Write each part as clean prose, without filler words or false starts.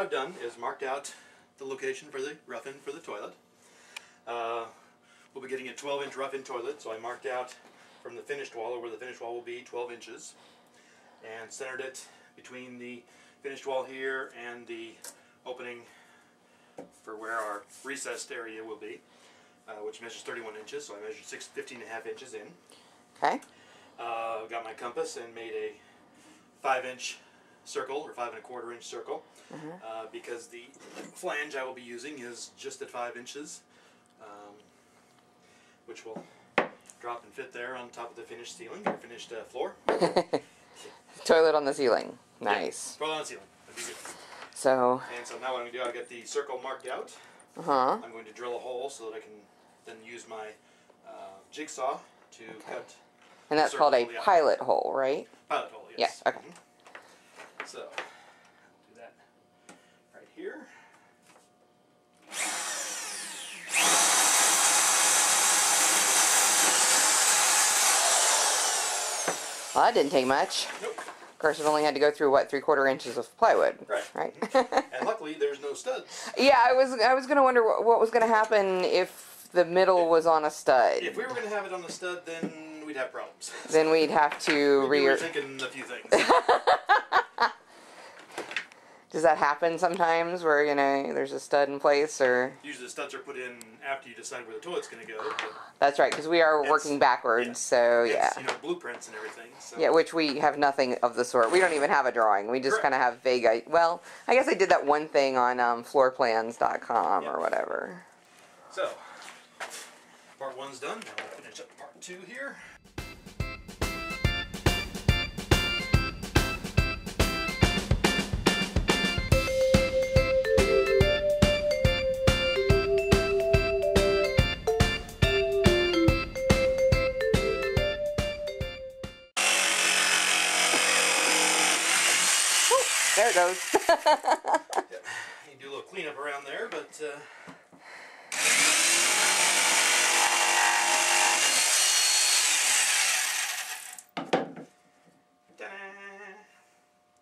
I've done is marked out the location for the rough-in for the toilet. We'll be getting a 12-inch rough-in toilet, so I marked out from the finished wall, or where the finished wall will be, 12 inches, and centered it between the finished wall here and the opening for where our recessed area will be, which measures 31 inches, so I measured 15.5 inches in. Okay. Got my compass and made a 5-inch circle, or 5.25-inch circle, because the flange I will be using is just at 5 inches, which will drop and fit there on top of the finished ceiling, or finished floor. Toilet on the ceiling. Nice. Yeah, toilet on the ceiling. That'd be good. So. And so now what I'm going to do, I'll get the circle marked out. I'm going to drill a hole so that I can then use my jigsaw to cut. And that's called a pilot hole, right? Pilot hole, yes. Yeah, okay. So, do that right here. Well, that didn't take much. Nope. Of course, it only had to go through, what, 3/4 inches of plywood. Right. And luckily, there's no studs. Yeah, I was going to wonder what was going to happen if the middle was on a stud. If we were going to have it on the stud, then we'd have problems. Then we'd have to we'd be rethinking a few things. Does that happen sometimes where, you know, there's a stud in place, or? Usually the studs are put in after you decide where the toilet's going to go. That's right, because we are working backwards, so yeah. You know, blueprints and everything. So. Yeah, which we have nothing of the sort. We don't even have a drawing. We just kind of have vague, well, I guess I did that one thing on floorplans.com or whatever. So, part 1's done. Now we'll finish up part 2 here. There it goes. You do a little cleanup around there, but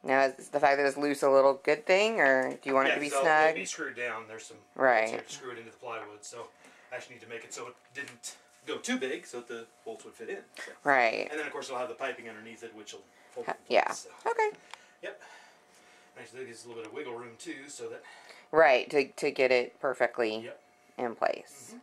now, is the fact that it's loose a little good thing, or do you want it to be snug? It'll be screwed down. There's some screw it into the plywood, so I actually need to make it so it didn't go too big, so that the bolts would fit in. So. Right. And then, of course, I'll have the piping underneath it, which will hold it in place. Yeah. So. Okay. Yep. Actually, there's a little bit of wiggle room too, so that. Right, to get it perfectly in place.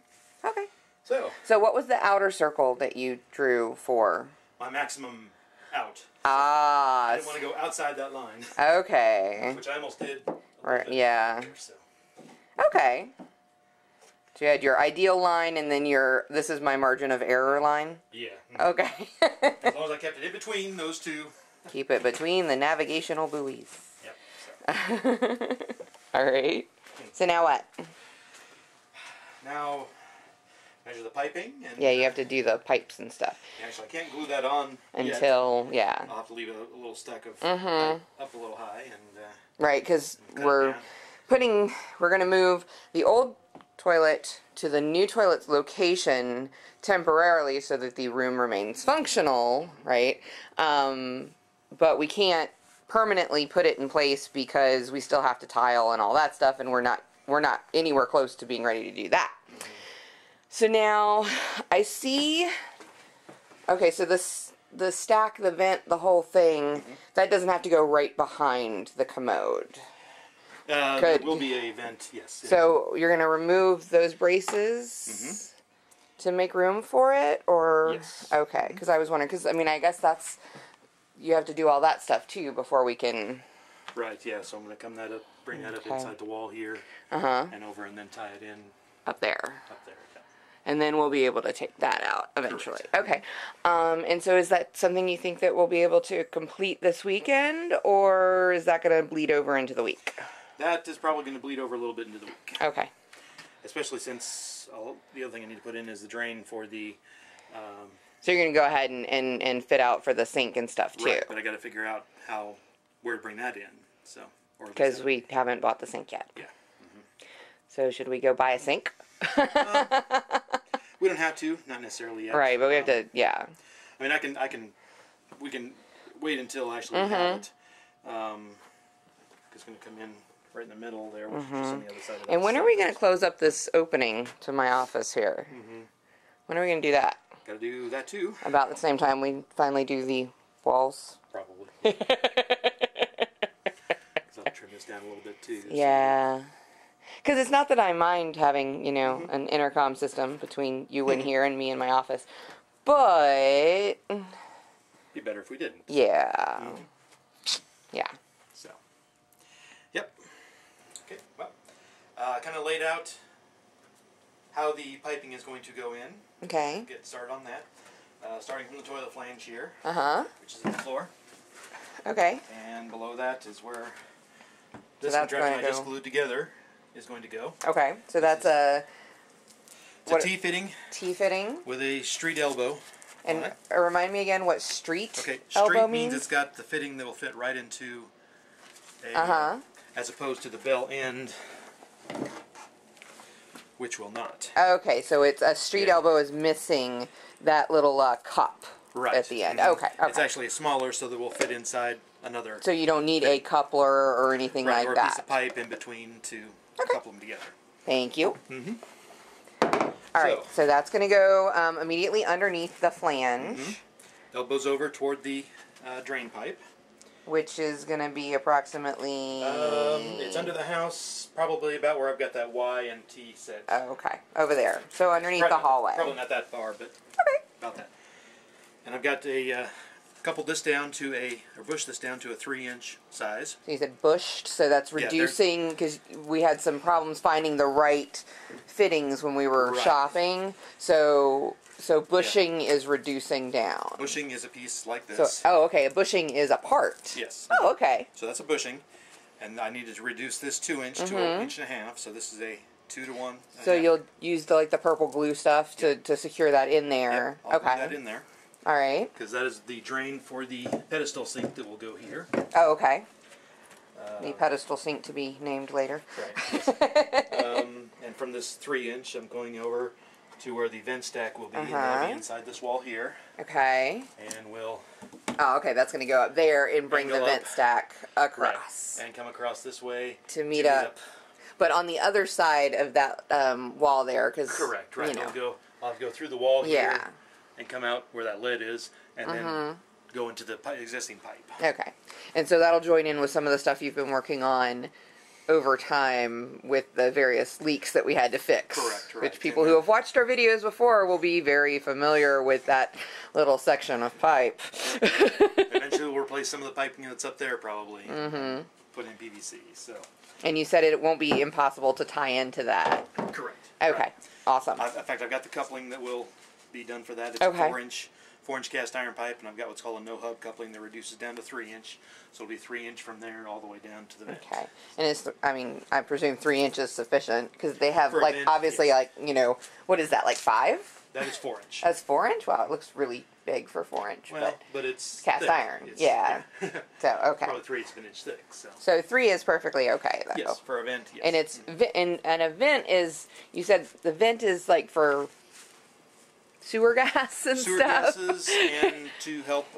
Okay. So what was the outer circle that you drew for? My maximum out. Ah. I didn't want to go outside that line. Okay. Which I almost did. Right. Yeah. Here, so. Okay. So you had your ideal line, and then this is my margin of error line? Yeah. Okay. As long as I kept it in between those two. Keep it between the navigational buoys. Yep. So. Alright. So now what? Now, measure the piping. And yeah, you have to do the pipes and stuff. Actually, I can't glue that on until, yeah. I'll have to leave a little stack of pipe up a little high. And right, because we're going to move the old toilet to the new toilet's location temporarily so that the room remains functional, right? But we can't permanently put it in place because we still have to tile and all that stuff, and we're not anywhere close to being ready to do that. So now I see, okay, so the stack, the vent, the whole thing, that doesn't have to go right behind the commode. There will be a vent, yes. So you're going to remove those braces to make room for it, or? Yes. Okay, because I was wondering, because I mean, I guess you have to do all that stuff too before we can. Right, yeah, so I'm going to come that up, bring that up inside the wall here, and over, and then tie it in. Up there. Up there, yeah. And then we'll be able to take that out eventually. Correct. Okay. And so is that something you think that we'll be able to complete this weekend, or is that going to bleed over into the week? That is probably going to bleed over a little bit into the week. Okay. Especially since the other thing I need to put in is the drain for the... so you're going to go ahead and fit out for the sink and stuff too. Right, but I got to figure out where to bring that in. So. Because we haven't bought the sink yet. Yeah. So should we go buy a sink? We don't have to, not necessarily yet. Right, but we have to, yeah. I mean, we can wait until actually we have it. It's going to come in right in the middle there, which is just on the other side of that. And when are we going to close up this opening to my office here? When are we going to do that? Got to do that too. About the same time we finally do the walls? Probably. So I'll trim this down a little bit too. Yeah. Because it's not that I mind having, you know, an intercom system between you in here and me in my office. But... be better if we didn't. Yeah. Yeah. So. Yep. Okay, well. Kind of laid out how the piping is going to go in. Okay. Get started on that. Starting from the toilet flange here. Which is in the floor. Okay. And below that is where this that's contraption I going to just glued together is going to go. Okay. So that's a... It's a T-fitting. T-fitting. With a street elbow. And remind me again what street elbow means? means it's got the fitting that will fit right into a... as opposed to the bell end, which will not. Okay, so it's a street elbow is missing that little cup at the end. Okay. It's actually smaller, so that will fit inside another. So you don't need a coupler or anything like or that. a piece of pipe in between to couple them together. Thank you. All right, so that's going to go immediately underneath the flange. Elbows over toward the drain pipe. Which is going to be approximately... it's under the house, probably about where I've got that Y and T set. Oh, okay. Over there. So underneath the hallway. Probably not that far, but about that. And I've got a coupled this down to or bushed this down to a 3-inch size. So you said bushed, so that's reducing, because we had some problems finding the right fittings when we were shopping. So bushing is reducing down. Bushing is a piece like this. So, okay, a bushing is a part. Yes. Oh, okay. So that's a bushing, and I needed to reduce this 2-inch to an 1.5 inch. So this is a 2 to 1. So you'll use the purple glue stuff to secure that in there. I'll glue that in there. All right. Because that is the drain for the pedestal sink that will go here. Oh, okay. The pedestal sink to be named later. Right. And from this 3-inch, I'm going over to where the vent stack will be, and that'll be inside this wall here. Okay. And we'll... Oh, okay, that's going to go up there and bring the vent stack across. Right. And come across this way. To meet up. But on the other side of that wall there, because... Correct, right. You know. I'll have to go through the wall here. Yeah. And come out where that lid is, and then go into the existing pipe. Okay. And so that'll join in with some of the stuff you've been working on over time with the various leaks that we had to fix. Correct, right. Which people who have watched our videos before will be very familiar with that little section of pipe. Eventually we'll replace some of the piping that's up there probably. Put in PVC, so. And you said it won't be impossible to tie into that. Correct. Okay. Right. Awesome. In fact, I've got the coupling that will be done for that. It's a 4-inch cast iron pipe, and I've got what's called a no-hub coupling that reduces down to 3-inch. So it'll be 3-inch from there all the way down to the vent. Okay. And it's, I mean, I presume 3 inches sufficient, because they have, for like, vent, obviously, like, you know, what is that, like 5? That is 4-inch. That's 4-inch? Wow, it looks really big for 4-inch. Well, but it's cast thick. iron. Yeah. So, okay. Probably 3/8 of an inch thick. So 3 is perfectly okay, though. Yes, for a vent, yes. And it's, and a vent is, you said the vent is, like, for sewer gas and sewer stuff? gases and to help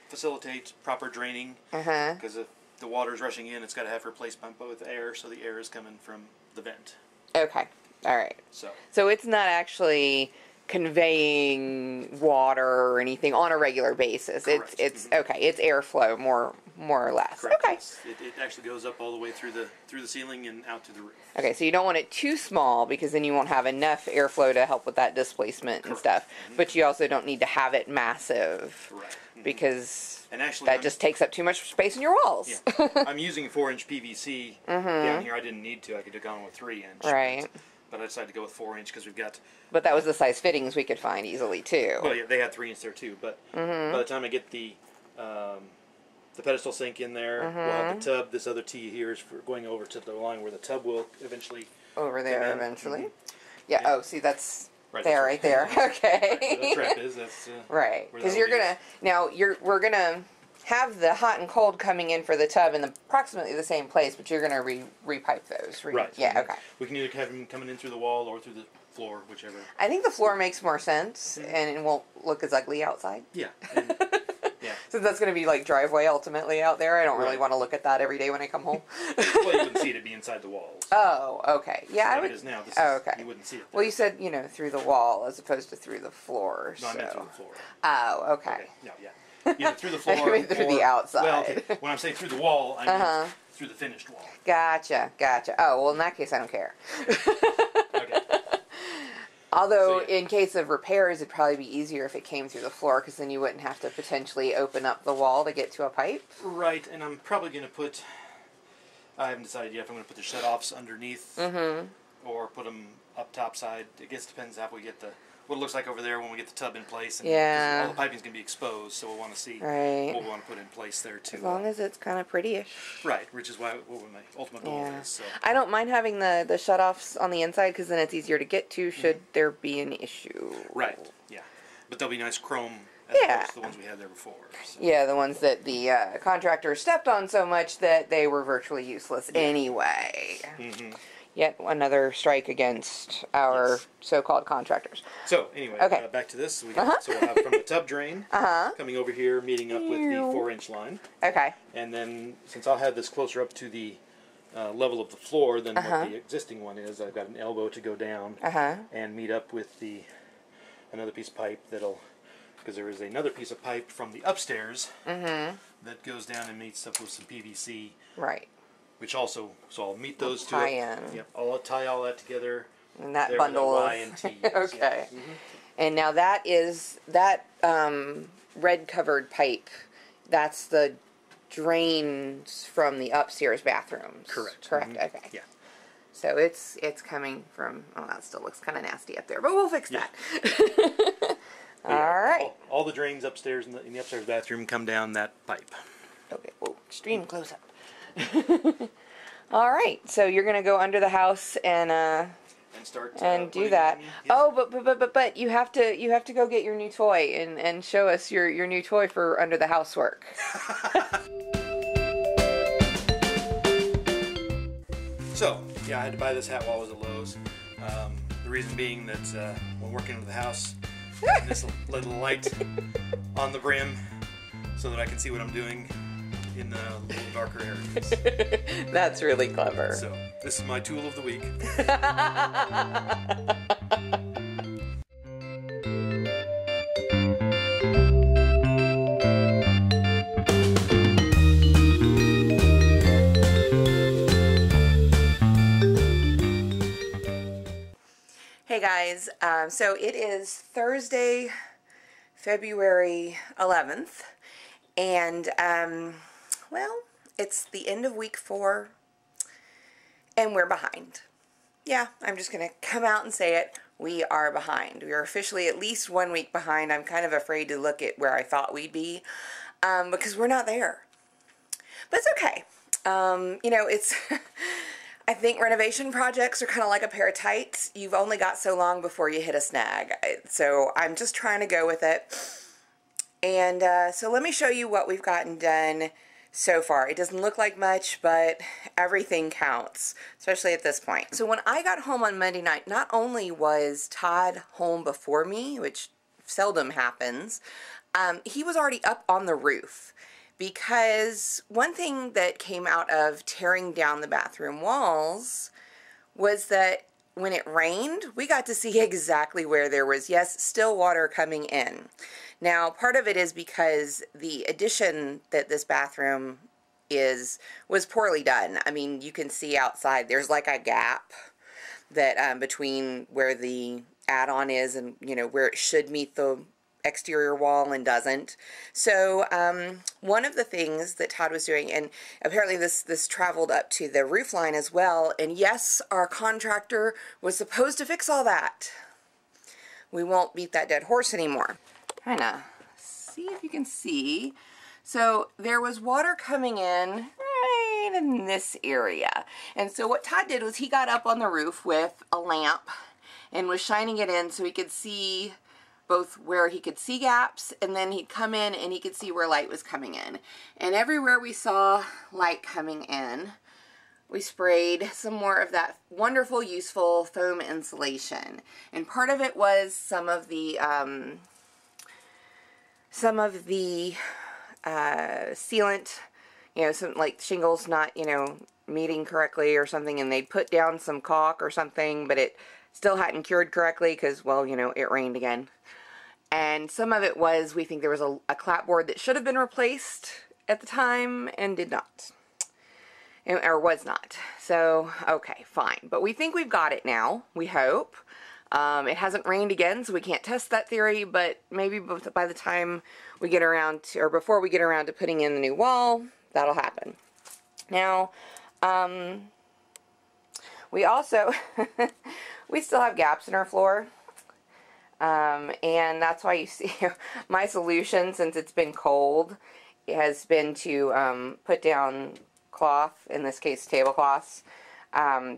facilitate proper draining. Because if the water's rushing in, it's got to have replace pump with air, so the air is coming from the vent. Okay. All right. So it's not actually conveying water or anything on a regular basis. Correct. It's okay. It's airflow more or less. Correct. Okay. It actually goes up all the way through the ceiling and out to the roof. Okay, so you don't want it too small because then you won't have enough airflow to help with that displacement and stuff. But you also don't need to have it massive. Right. Because and actually, that just takes up too much space in your walls. Yeah. I'm using 4-inch PVC down here. I didn't need to. I could have gone with 3-inch. Right. But I decided to go with 4-inch because we've got... But that was the size fittings we could find easily, too. Well, yeah, they had 3-inch there, too. But by the time I get the pedestal sink in there, we'll have the tub. This other T here is for going over to the line where the tub will eventually... Over there, eventually? Yeah, oh, see, that's... Right there. Okay. Where the trap is, that's... right. Because you're going to... Now, we're going to have the hot and cold coming in for the tub in approximately the same place, but you're going to repipe those. Right. Yeah, okay. We can either have them coming in through the wall or through the floor, whichever. I think the floor makes more sense, and it won't look as ugly outside. Yeah. Since that's going to be like driveway ultimately out there, I don't really want to look at that every day when I come home. Well, you wouldn't see it. It'd be inside the walls. Oh, okay. Yeah, so I like would. It is now. This okay. You wouldn't see it. Well, you said, you know, through the wall as opposed to through the floor. No, I meant through the floor. Oh, okay. No, yeah. Either through the floor I mean through the outside. Well, okay. When I'm saying through the wall, I mean through the finished wall. Gotcha. Oh, well, in that case, I don't care. Okay. Although, in case of repairs, it'd probably be easier if it came through the floor, because then you wouldn't have to potentially open up the wall to get to a pipe. Right, and I'm probably going to put, I haven't decided yet if I'm going to put the shut-offs underneath or put them up top side. It guess depends how we get what it looks like over there when we get the tub in place. And yeah. all the piping's going to be exposed, so we'll want to see what we want to put in place there, too. As long as it's kind of pretty-ish. Right, which is what my ultimate goal is. So. I don't mind having the shut-offs on the inside, because then it's easier to get to should there be an issue. Right, yeah. But they'll be nice chrome as opposed to the ones we had there before. So. Yeah, the ones that the contractor stepped on so much that they were virtually useless anyway. Yet another strike against our so-called contractors. So, anyway, back to this. So we'll have from the tub drain, coming over here, meeting up with the 4-inch line. Okay. And then, since I'll have this closer up to the level of the floor than what the existing one is, I've got an elbow to go down and meet up with another piece of pipe that'll, because there is another piece of pipe from the upstairs that goes down and meets up with some PVC. Right. Which also, so I'll meet those two. Tie in. Yep, I'll tie all that together. And that bundle of Y and T. okay. Yeah. And now that is that red covered pipe. That's the drains from the upstairs bathrooms. Correct. Okay. Yeah. So it's coming from. Oh, that still looks kind of nasty up there, but we'll fix that. All right. All the drains upstairs in the upstairs bathroom come down that pipe. Okay. Whoa, extreme close up. All right, so you're gonna go under the house and start do that. Yes. Oh, but you have to go get your new toy and show us your new toy for under the house work. So yeah, I had to buy this hat while I was at Lowe's. The reason being that when working under the house, this little light on the brim so that I can see what I'm doing in the little darker areas. That's really clever. So, this is my tool of the week. Hey guys, so it is Thursday, February 11th, and well, it's the end of week 4, and we're behind. Yeah, I'm just going to come out and say it. We are behind. We are officially at least 1 week behind. I'm kind of afraid to look at where I thought we'd be, because we're not there. But it's okay. You know, it's... I think renovation projects are kind of like a pair of tights. You've only got so long before you hit a snag. So I'm just trying to go with it. And so let me show you what we've gotten done so far. It doesn't look like much, but everything counts, especially at this point. So when I got home on Monday night, not only was Todd home before me, which seldom happens, he was already up on the roof. Because one thing that came out of tearing down the bathroom walls was that when it rained, we got to see exactly where there was, yes, still water coming in. Now, part of it is because the addition that this bathroom was poorly done. I mean, you can see outside, there's like a gap that between where the add-on is and, you know, where it should meet the exterior wall and doesn't. So one of the things that Todd was doing, and apparently this traveled up to the roof line as well, and yes, our contractor was supposed to fix all that. We won't beat that dead horse anymore. Kind of see if you can see. So there was water coming in right in this area, and so what Todd did was he got up on the roof with a lamp and was shining it in so he could see both where he could see gaps, and then he'd come in and he could see where light was coming in. And everywhere we saw light coming in, we sprayed some more of that wonderful, useful foam insulation. And part of it was some of the sealant, you know, some like shingles not, you know, meeting correctly or something, and they'd put down some caulk or something, but it still hadn't cured correctly because, well, you know, it rained again. And some of it was, we think there was a clapboard that should have been replaced at the time and did not. Or was not. So, okay, fine. But we think we've got it now, we hope. It hasn't rained again, so we can't test that theory, but maybe by the time we get around to, or before we get around to putting in the new wall, that'll happen. Now, we also, we still have gaps in our floor. And that's why you see my solution, since it's been cold, has been to put down cloth, in this case tablecloths,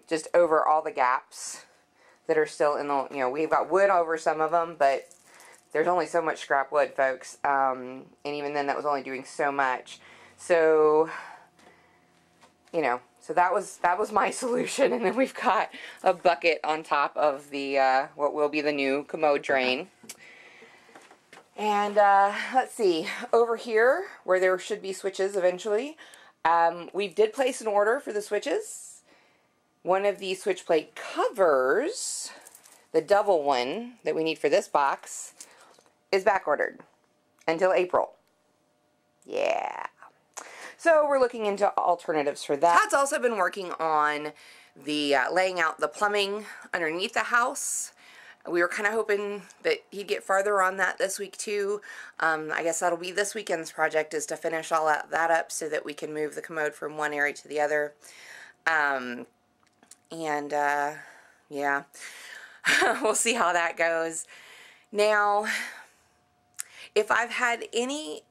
just over all the gaps that are still in the, you know, we've got wood over some of them, but there's only so much scrap wood, folks, and even then that was only doing so much. So, you know, so that was my solution, and then we've got a bucket on top of the what will be the new commode drain. And let's see, over here where there should be switches eventually, we did place an order for the switches. One of the switch plate covers, the double one that we need for this box, is back ordered until April. Yeah. So we're looking into alternatives for that. Todd's also been working on the laying out the plumbing underneath the house. We were kind of hoping that he'd get farther on that this week too. I guess that'll be this weekend's project, is to finish all that up so that we can move the commode from one area to the other. Yeah, we'll see how that goes. Now, if I've had any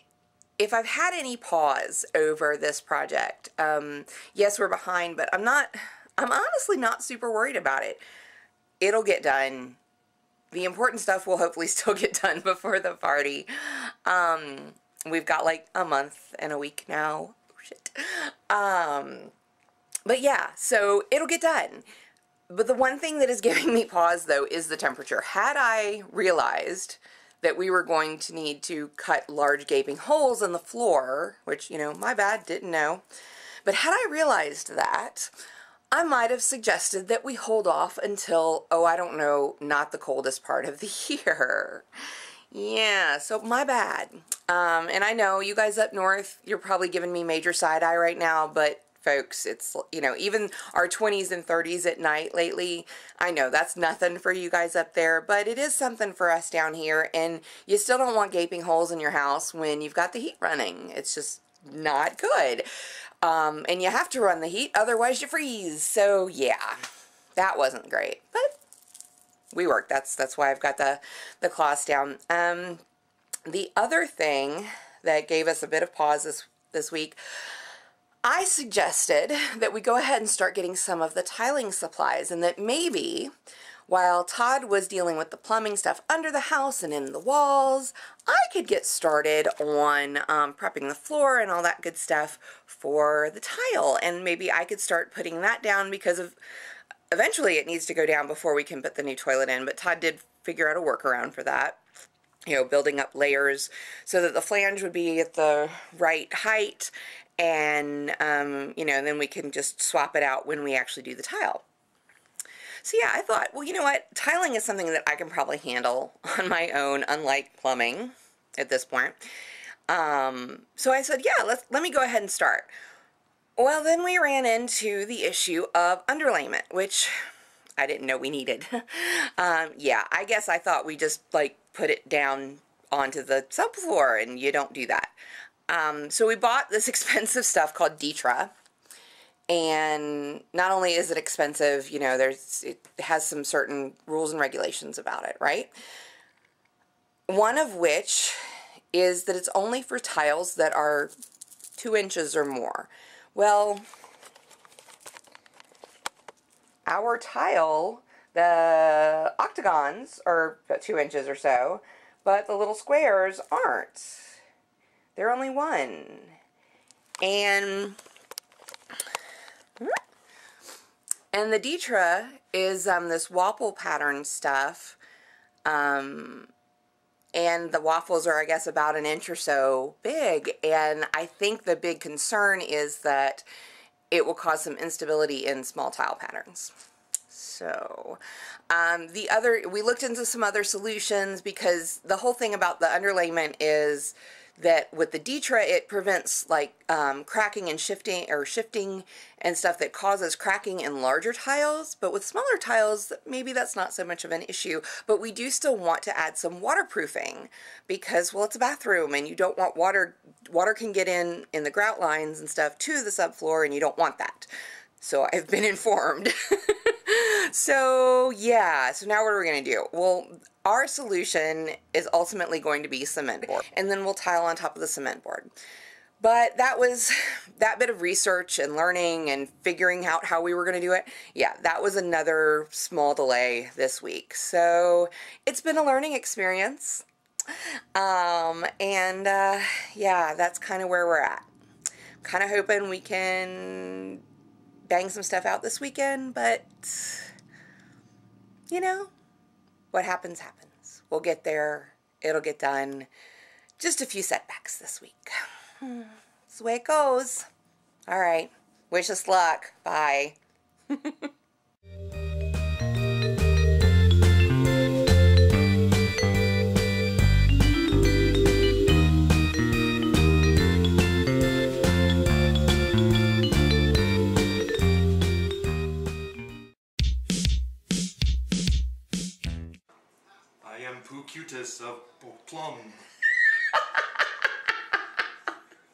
pause over this project, yes, we're behind, but I'm honestly not super worried about it. It'll get done. The important stuff will hopefully still get done before the party. We've got like a month and a week now. Oh, shit. But yeah, so it'll get done. But the one thing that is giving me pause, though, is the temperature. Had I realized that we were going to need to cut large gaping holes in the floor, which, you know, my bad, didn't know. But had I realized that, I might have suggested that we hold off until, oh, I don't know, not the coldest part of the year. Yeah, so my bad. And I know you guys up north, you're probably giving me major side eye right now, but folks, it's, you know, even our 20s and 30s at night lately, I know that's nothing for you guys up there, but it is something for us down here, and you still don't want gaping holes in your house when you've got the heat running. It's just not good. And you have to run the heat, otherwise you freeze. So yeah, that wasn't great, but we worked. That's why I've got the cloths down. The other thing that gave us a bit of pause this week, I suggested that we go ahead and start getting some of the tiling supplies, and that maybe while Todd was dealing with the plumbing stuff under the house and in the walls, I could get started on prepping the floor and all that good stuff for the tile, and maybe I could start putting that down, because eventually it needs to go down before we can put the new toilet in, but Todd did figure out a workaround for that. You know, building up layers so that the flange would be at the right height, and, you know, then we can just swap it out when we actually do the tile. So yeah, I thought, well, you know what, tiling is something that I can probably handle on my own, unlike plumbing at this point. So I said, yeah, let me go ahead and start. Well, then we ran into the issue of underlayment, which I didn't know we needed. Yeah, I guess I thought we just, like, put it down onto the subfloor, and you don't do that. So we bought this expensive stuff called Detra, and not only is it expensive, you know, it has some certain rules and regulations about it, right? One of which is that it's only for tiles that are 2 inches or more. Well, our tile, the octagons are 2 inches or so, but the little squares aren't. They're only 1. And the Detra is this Wapple pattern stuff, and and the waffles are, I guess, about an inch or so big, and I think the big concern is that it will cause some instability in small tile patterns. So, we looked into some other solutions, because the whole thing about the underlayment is that with the Ditra, it prevents like cracking and shifting and stuff that causes cracking in larger tiles. But with smaller tiles, maybe that's not so much of an issue. But we do still want to add some waterproofing, because, well, it's a bathroom and you don't want water can get in the grout lines and stuff to the subfloor, and you don't want that. So I've been informed. So yeah, so now what are we going to do? Well, our solution is ultimately going to be cement board, and then we'll tile on top of the cement board. But that bit of research and learning and figuring out how we were going to do it, yeah, that was another small delay this week. So it's been a learning experience. Yeah, that's kind of where we're at. Kind of hoping we can bang some stuff out this weekend, but you know, what happens, happens. We'll get there. It'll get done. Just a few setbacks this week. That's the way it goes. All right. Wish us luck. Bye. I am Pooh Cutis of Plum.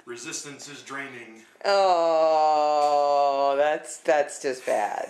Resistance is draining. Oh, that's just bad.